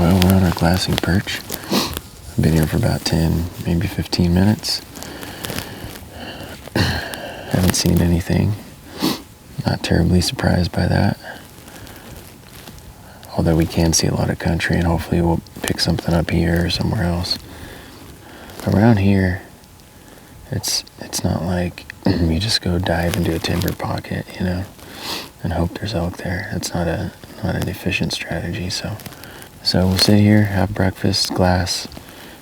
Well, we're on our glassing perch. I've been here for about 10, maybe 15 minutes. Haven't seen anything. Not terribly surprised by that. Although we can see a lot of country, and hopefully we'll pick something up here or somewhere else. Around here, it's not like you just go dive into a timber pocket, you know, and hope there's elk there. That's not an efficient strategy. So we'll sit here, have breakfast, glass,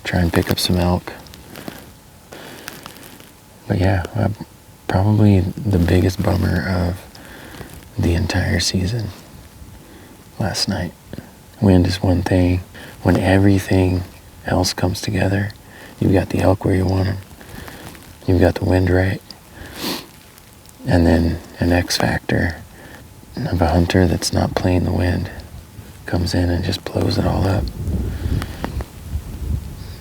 try and pick up some elk. But yeah, probably the biggest bummer of the entire season last night. Wind is one thing. When everything else comes together, you've got the elk where you want them. You've got the wind right. And then an X factor of a hunter that's not playing the wind comes in and just blows it all up.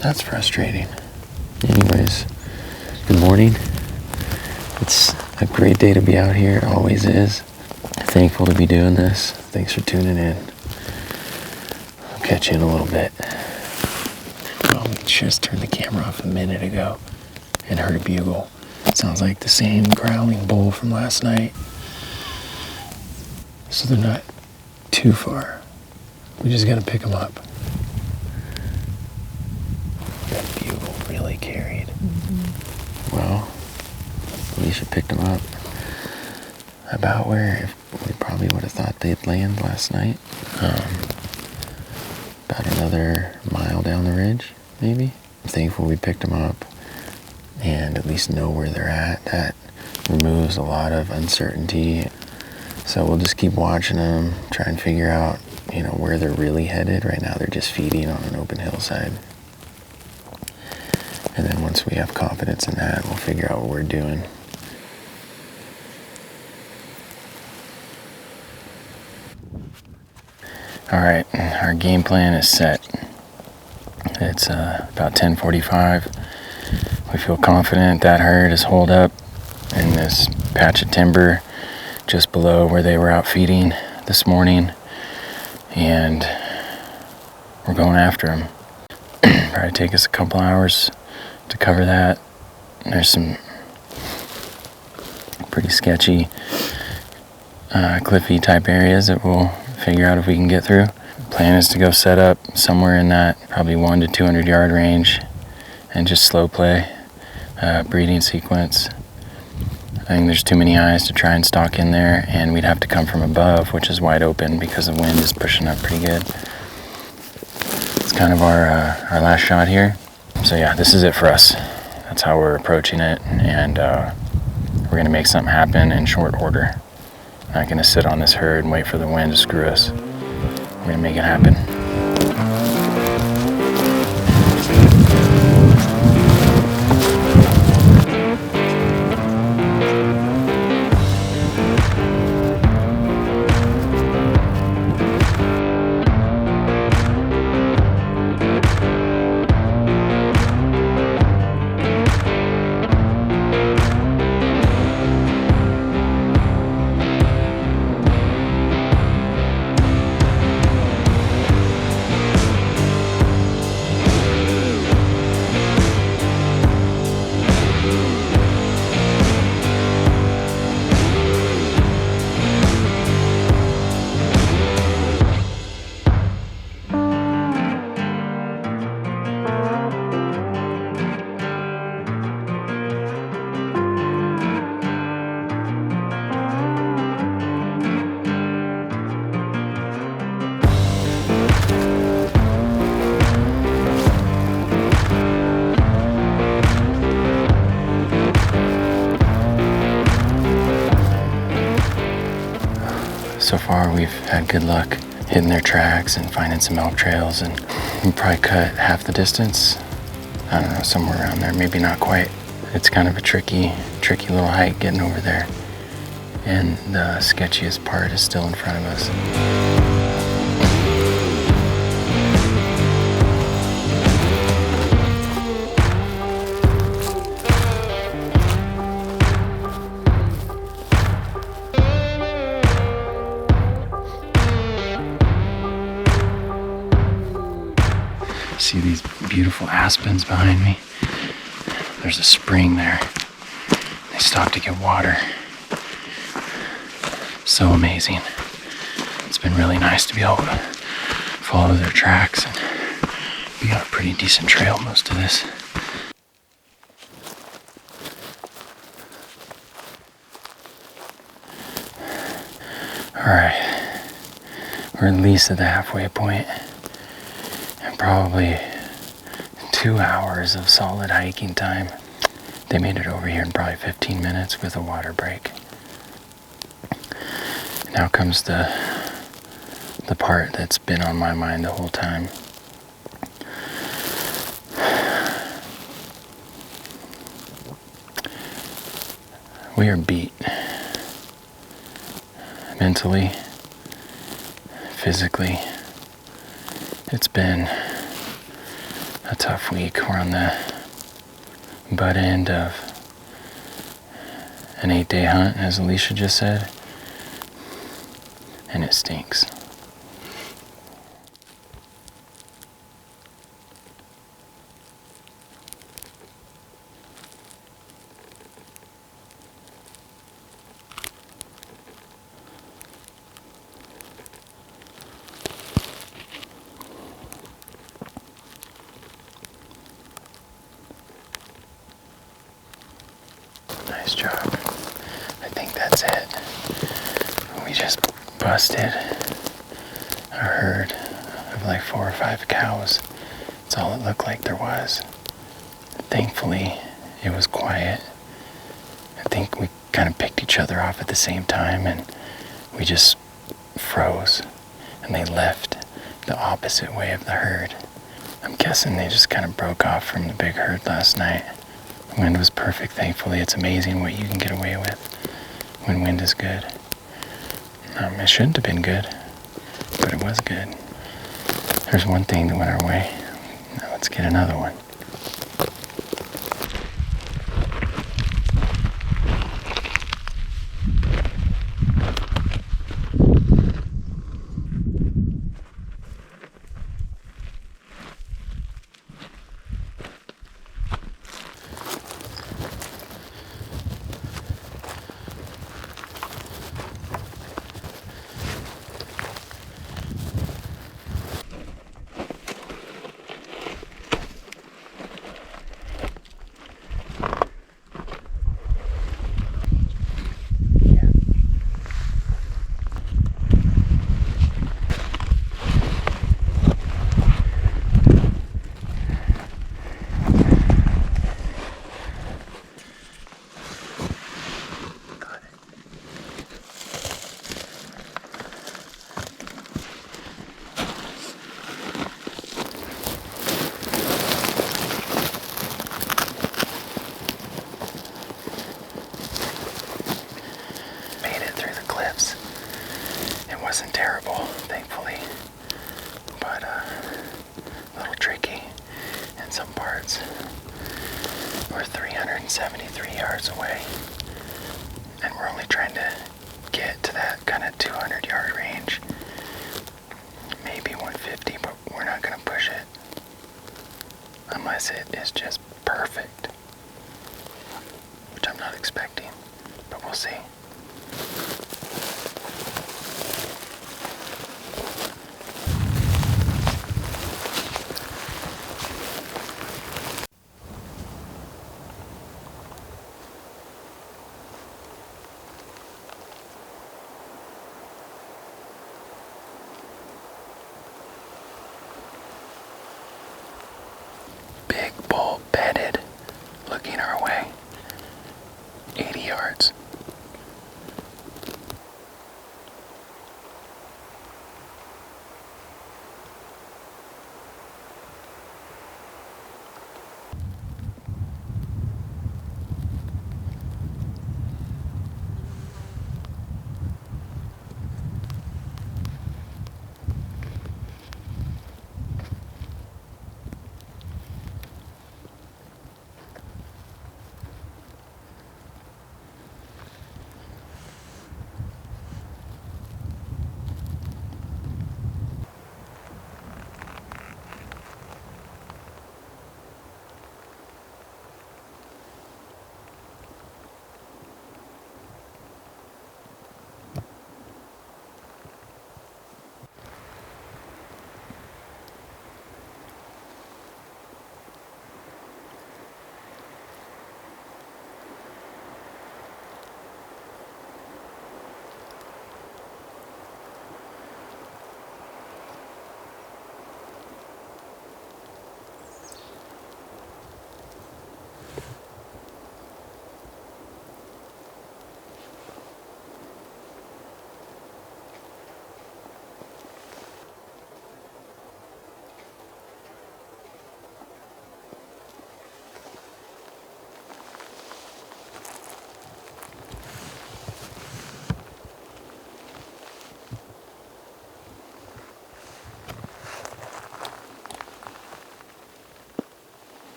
That's frustrating. Anyways, good morning. It's a great day to be out here. It always is. Thankful to be doing this. Thanks for tuning in. I'll catch you in a little bit. Well, we just turned the camera off a minute ago and heard a bugle. Sounds like the same growling bull from last night. So they're not too far. We just gotta pick them up. That bugle really carried. Mm-hmm. Well, Alicia picked them up about where we probably would have thought they'd land last night. About another mile down the ridge, maybe. I'm thankful we picked them up and at least know where they're at. That removes a lot of uncertainty. So we'll just keep watching them, try and figure out, you know, where they're really headed. Right now they're just feeding on an open hillside. And then once we have confidence in that, we'll figure out what we're doing. All right, our game plan is set. It's about 10:45. We feel confident that herd is holed up in this patch of timber just below where they were out feeding this morning, and we're going after them. Probably take us a couple hours to cover that. There's some pretty sketchy, cliffy type areas that we'll figure out if we can get through. Plan is to go set up somewhere in that probably 1 to 200 yard range and just slow play breeding sequence. I think there's too many eyes to try and stalk in there, and we'd have to come from above, which is wide open because the wind is pushing up pretty good. It's kind of our last shot here. So yeah, this is it for us. That's how we're approaching it, and we're going to make something happen in short order. Not going to sit on this herd and wait for the wind to screw us. We're going to make it happen. So far we've had good luck hitting their tracks and finding some elk trails, and we probably cut half the distance. I don't know, somewhere around there, maybe not quite. It's kind of a tricky little hike getting over there, and the sketchiest part is still in front of us. See these beautiful aspens behind me? There's a spring there. They stop to get water. So amazing. It's been really nice to be able to follow their tracks and be on a pretty decent trail most of this. Alright, we're at least at the halfway point, and probably 2 hours of solid hiking time. They made it over here in probably 15 minutes with a water break. Now comes the part that's been on my mind the whole time. We are beat. Mentally, physically. It's been a tough week. We're on the butt end of an 8-day hunt, as Alicia just said, and it stinks. Nice job. I think that's it. We just busted a herd of like 4 or 5 cows. That's all it looked like there was. Thankfully, it was quiet. I think we kind of picked each other off at the same time, and we just froze, and they left the opposite way of the herd. I'm guessing they just kind of broke off from the big herd last night. The wind was perfect, thankfully. It's amazing what you can get away with when wind is good. It shouldn't have been good, but it was good. There's one thing that went our way. Now let's get another one. Wasn't terrible, thankfully, but a little tricky in some parts. We're 373 yards away, and we're only trying to get to that kind of 200-yard range, maybe 150, but we're not going to push it unless it is just perfect, which I'm not expecting, but we'll see. Big bull bedded, looking our way. 80 yards.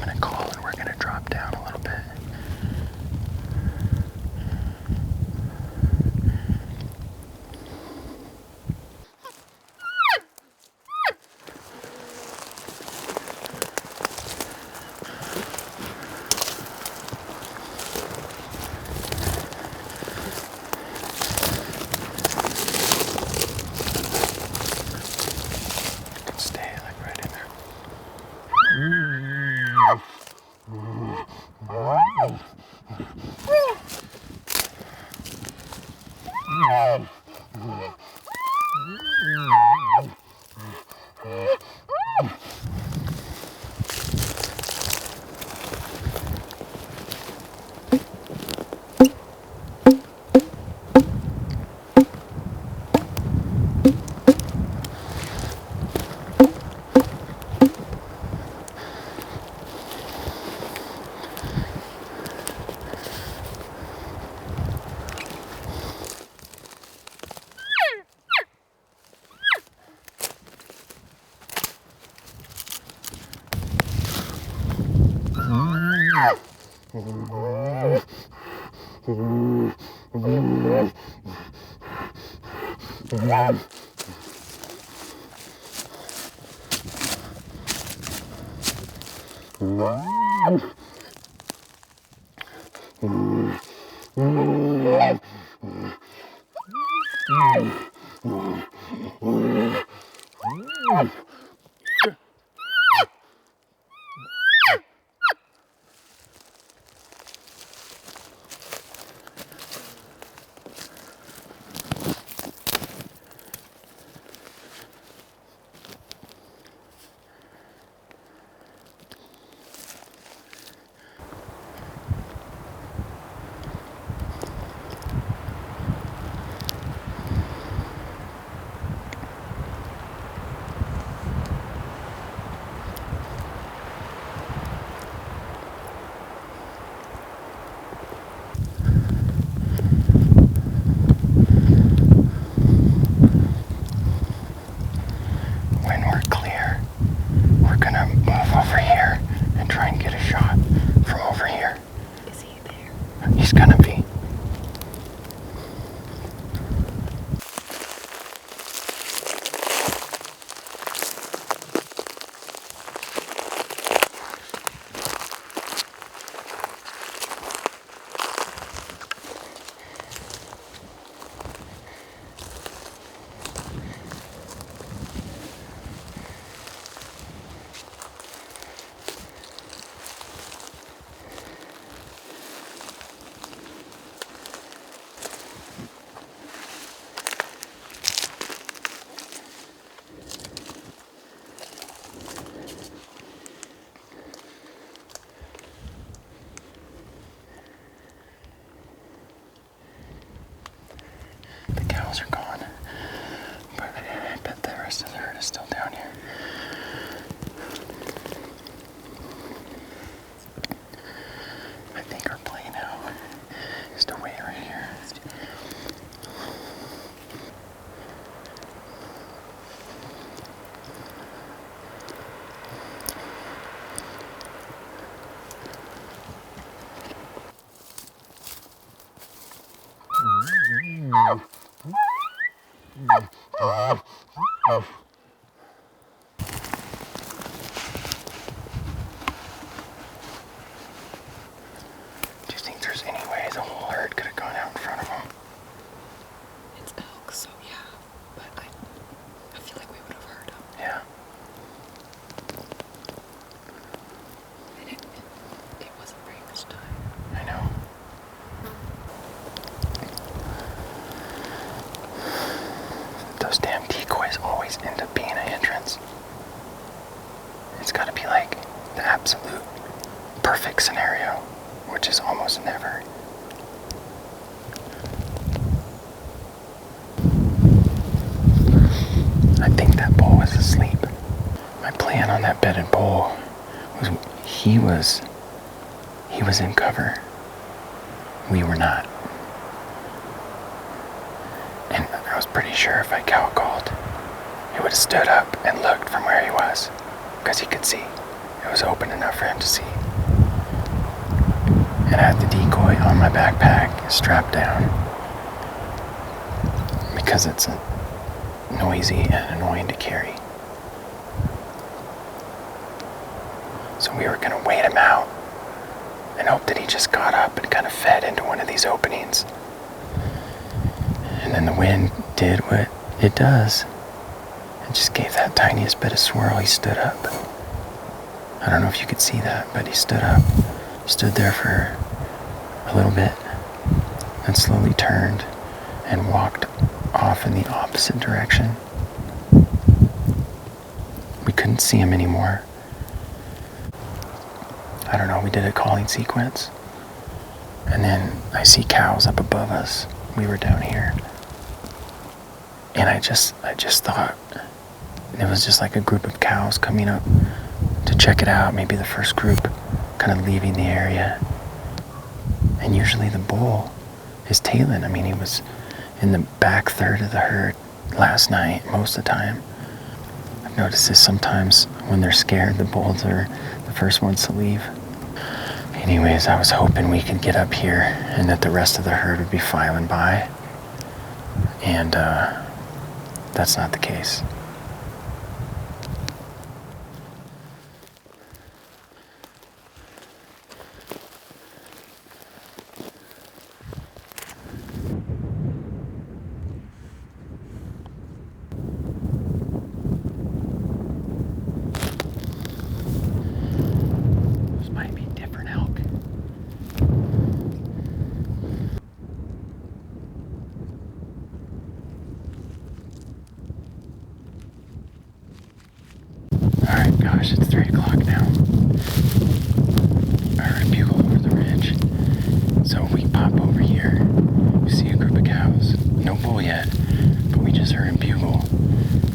I'm gonna call and we're gonna drop down a little bit. Stay like right in there. When we're clear, we're gonna move over here and try and get a shot from over here. Is he there? He's gonna be. The cows are gone, but I bet the rest of the herd is still down here. I think our play now is to wait right here. Do you think there's any way the whole herd could have gone out in front of them? It's elk, so yeah. But I feel like we would have heard him. Yeah. And it wasn't very much time. I know. Those damn decoys always end up being an entrance. It's gotta be like the absolute perfect scenario, which is almost never. I think that bull was asleep. My plan on that bedded bull was he was in cover. We were not. And I was pretty sure if I cow called, he would have stood up and looked from where he was, because he could see. It was open enough for him to see. And I had the decoy on my backpack, strapped down, because it's noisy and annoying to carry. So we were gonna wait him out and hope that he just got up and kind of fed into one of these openings. And then the wind did what it does. It just gave that tiniest bit of swirl. He stood up. I don't know if you could see that, but he stood up. Stood there for a little bit and slowly turned and walked off in the opposite direction. We couldn't see him anymore. I don't know, we did a calling sequence. And then I see cows up above us. We were down here. And I just thought it was just like a group of cows coming up to check it out. Maybe the first group kind of leaving the area. And usually the bull is tailing. I mean, he was in the back third of the herd last night, most of the time. I've noticed this sometimes when they're scared, the bulls are the first ones to leave. Anyways, I was hoping we could get up here and that the rest of the herd would be filing by. And that's not the case. Those might be different elk. Alright, gosh, it's 3 o'clock now. I heard a bugle over the ridge. So we pop over here. We see a group of cows. No bull yet, but we just heard a bugle.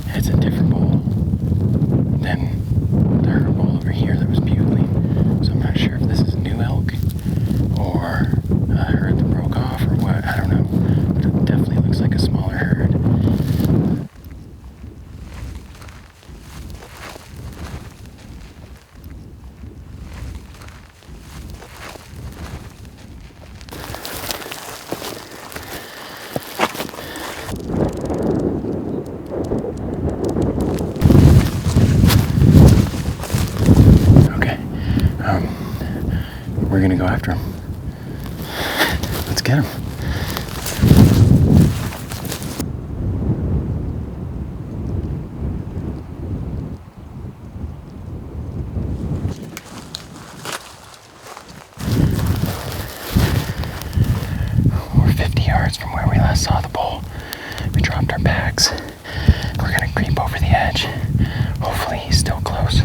And it's a different bull than the herd bull over here that was bugling. So I'm not sure if this is new elk or a herd that broke off or what. I don't know. But it definitely looks like a smaller herd. We're gonna go after him. Let's get him. We're 50 yards from where we last saw the bull. We dropped our packs. We're gonna creep over the edge. Hopefully he's still close.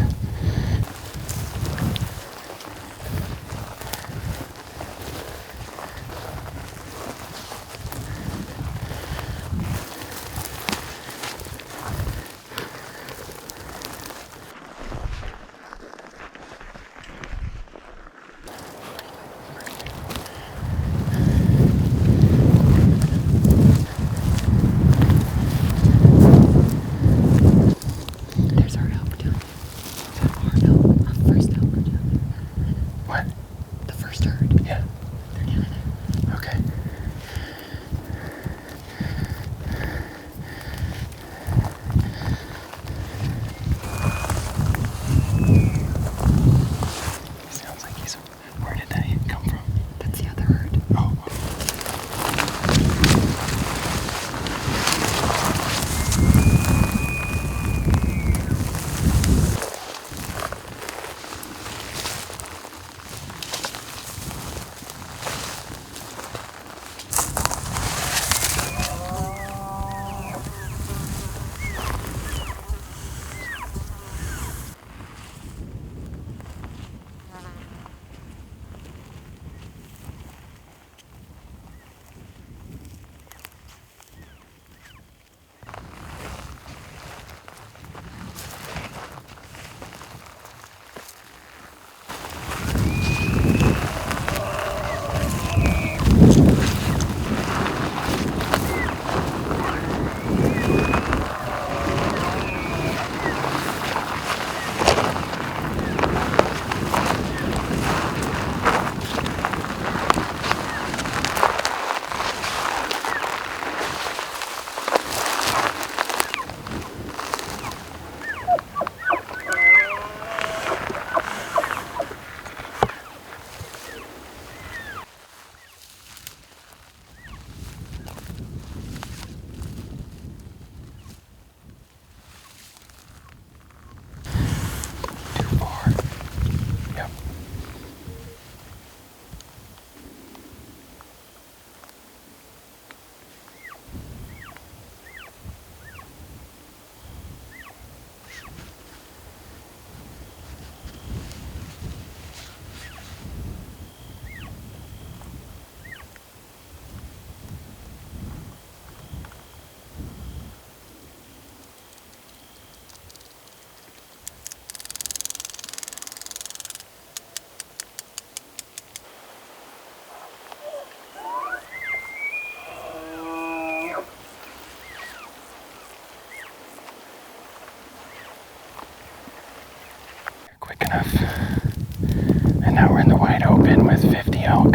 elk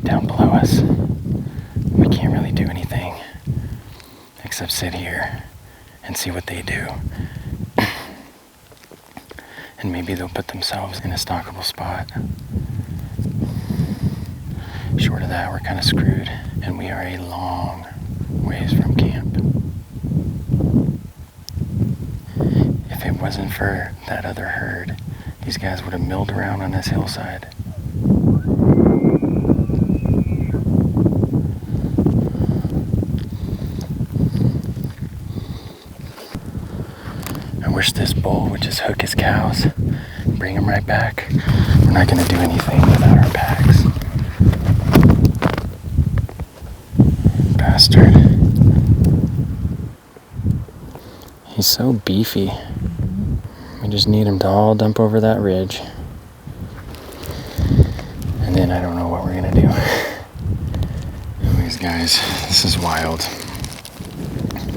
down below us. We can't really do anything except sit here and see what they do. And maybe they'll put themselves in a stalkable spot. Short of that, we're kind of screwed, and we are a long ways from camp. If it wasn't for that other herd, these guys would have milled around on this hillside. I wish this bull would just hook his cows, bring them right back. We're not going to do anything without our packs. Bastard. He's so beefy. We just need him to all dump over that ridge. And then I don't know what we're going to do. Anyways, guys, this is wild.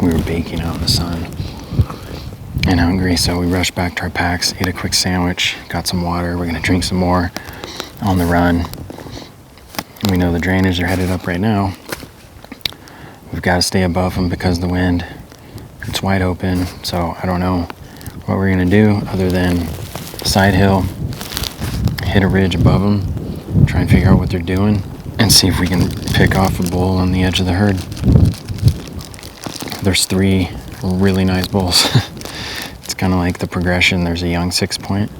We were baking out in the sun and hungry, so we rushed back to our packs, ate a quick sandwich, got some water. We're going to drink some more on the run. We know the drainage are headed up right now. We've got to stay above them because of the wind. It's wide open, so I don't know what we're going to do other than side hill, hit a ridge above them, try and figure out what they're doing, and see if we can pick off a bull on the edge of the herd. There's 3 really nice bulls. It's kind of like the progression. There's a young 6-point,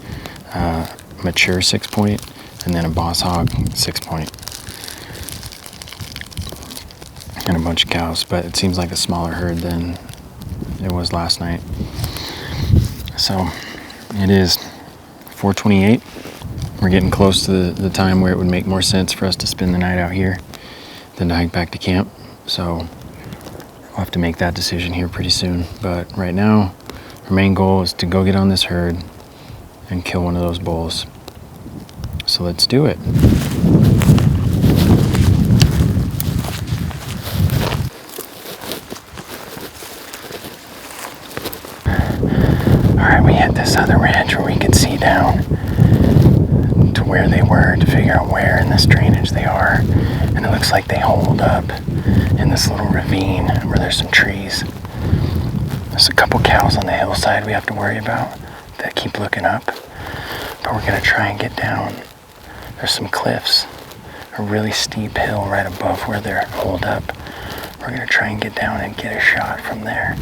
mature 6-point, and then a boss hog 6-point. And a bunch of cows, but it seems like a smaller herd than it was last night. So it is 4:28. We're getting close to the time where it would make more sense for us to spend the night out here than to hike back to camp. So we'll have to make that decision here pretty soon. But right now, our main goal is to go get on this herd and kill one of those bulls. So let's do it. Alright, we hit this other ridge where we could see down to where they were to figure out where in this drainage they are. And it looks like they hold up in this little ravine where there's some trees. There's a couple cows on the hillside we have to worry about that keep looking up. But we're going to try and get down. There's some cliffs, a really steep hill right above where they're holed up. We're going to try and get down and get a shot from there.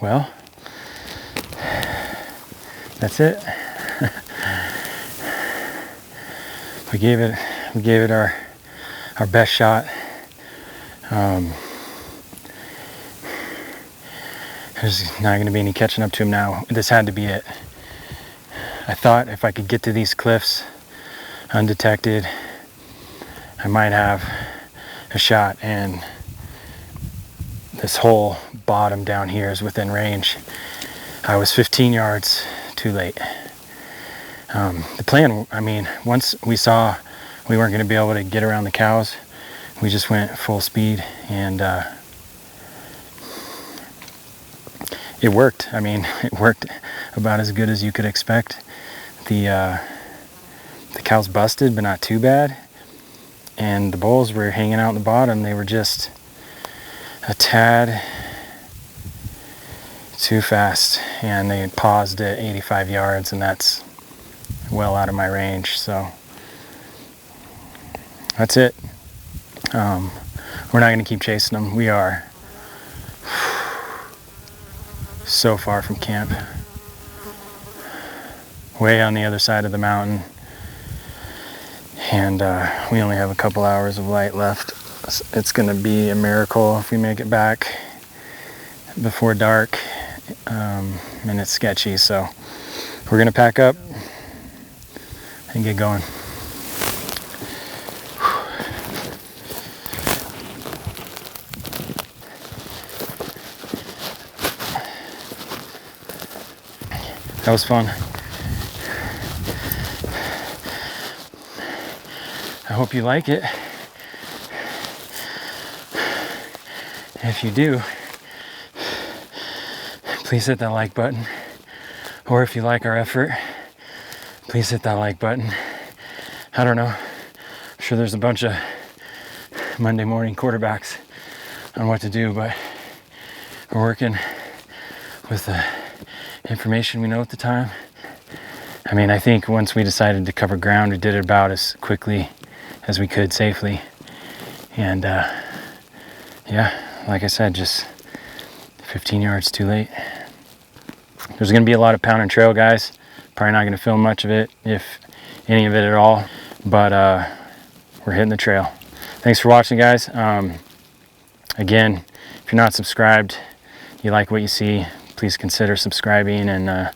well, that's it. we gave it our best shot. There's not going to be any catching up to him now. This had to be it. I thought if I could get to these cliffs undetected, I might have a shot, and this whole bottom down here is within range. I was 15 yards too late. The plan, I mean, once we saw we weren't going to be able to get around the cows, we just went full speed, and it worked. I mean, it worked about as good as you could expect. The cows busted, but not too bad. And the bulls were hanging out in the bottom. They were just a tad too fast, and they paused at 85 yards, and that's well out of my range. So that's it. We're not going to keep chasing them. We are so far from camp, way on the other side of the mountain, and we only have a couple hours of light left. It's going to be a miracle if we make it back before dark, and it's sketchy, so we're going to pack up and get going. That was fun. I hope you like it. If you do, please hit that like button. Or if you like our effort, please hit that like button. I don't know. I'm sure there's a bunch of Monday morning quarterbacks on what to do, but we're working with the information we know at the time. I mean, I think once we decided to cover ground, we did it about as quickly as we could safely. And yeah, like I said, just 15 yards too late. There's going to be a lot of pound and trail, guys. Probably not going to film much of it, if any of it at all, but we're hitting the trail. Thanks for watching, guys. Again, if you're not subscribed, you like what you see, please consider subscribing and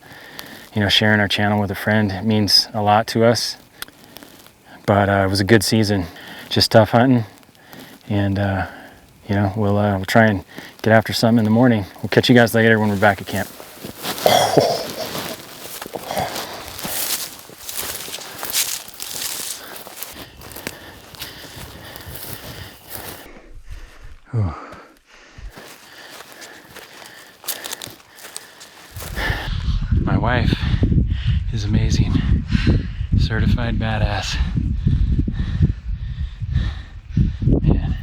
sharing our channel with a friend. It means a lot to us. But it was a good season, just tough hunting, and we'll try and get after something in the morning. We'll catch you guys later when we're back at camp. My wife is amazing. Certified badass. Man.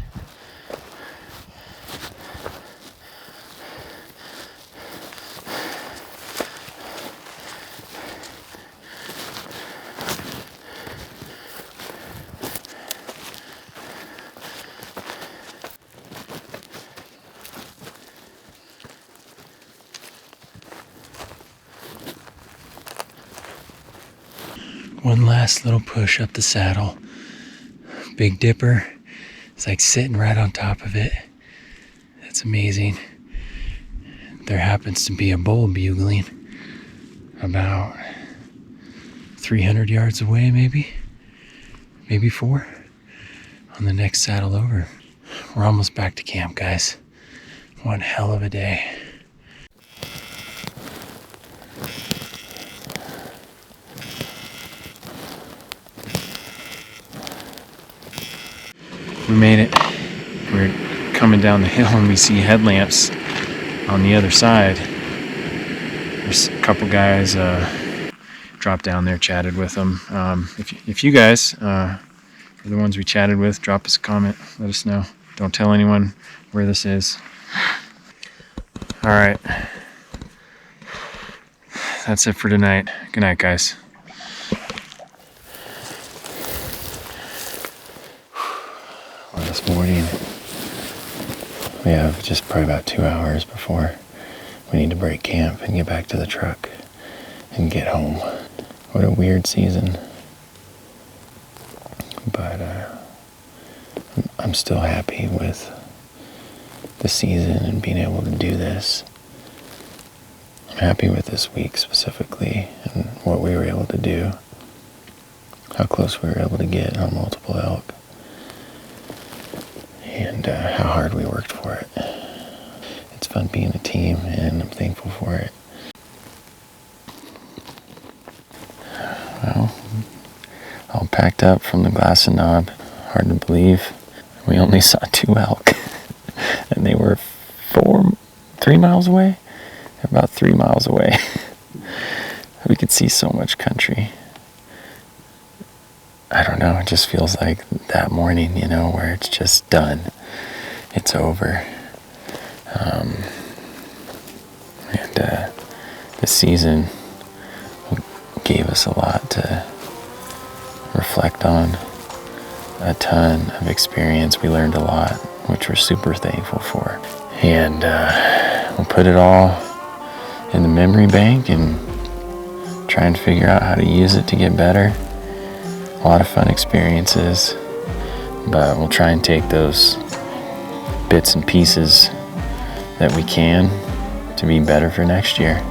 One last little push up the saddle. Big Dipper is like sitting right on top of it. That's amazing. There happens to be a bull bugling about 300 yards away, maybe 4, on the next saddle over. We're almost back to camp, guys. One hell of a day. We made it. We're coming down the hill and we see headlamps on the other side. There's a couple guys dropped down there, chatted with them. If you guys are the ones we chatted with, drop us a comment, let us know. Don't tell anyone where this is. All right. That's it for tonight. Good night, guys. This morning we have just probably about 2 hours before we need to break camp and get back to the truck and get home. What a weird season. But I'm still happy with the season and being able to do this. I'm happy with this week specifically and what we were able to do, how close we were able to get on multiple elk, and how hard we worked for it. It's fun being a team, and I'm thankful for it. Well, all packed up from the Glass and Knob. Hard to believe. We only saw 2 elk, and they were 3 miles away? About 3 miles away. We could see so much country. I don't know, it just feels like that morning, where it's just done. It's over. And this season gave us a lot to reflect on, a ton of experience. We learned a lot, which we're super thankful for. And we'll put it all in the memory bank and try and figure out how to use it to get better. A lot of fun experiences, but we'll try and take those bits and pieces that we can to be better for next year.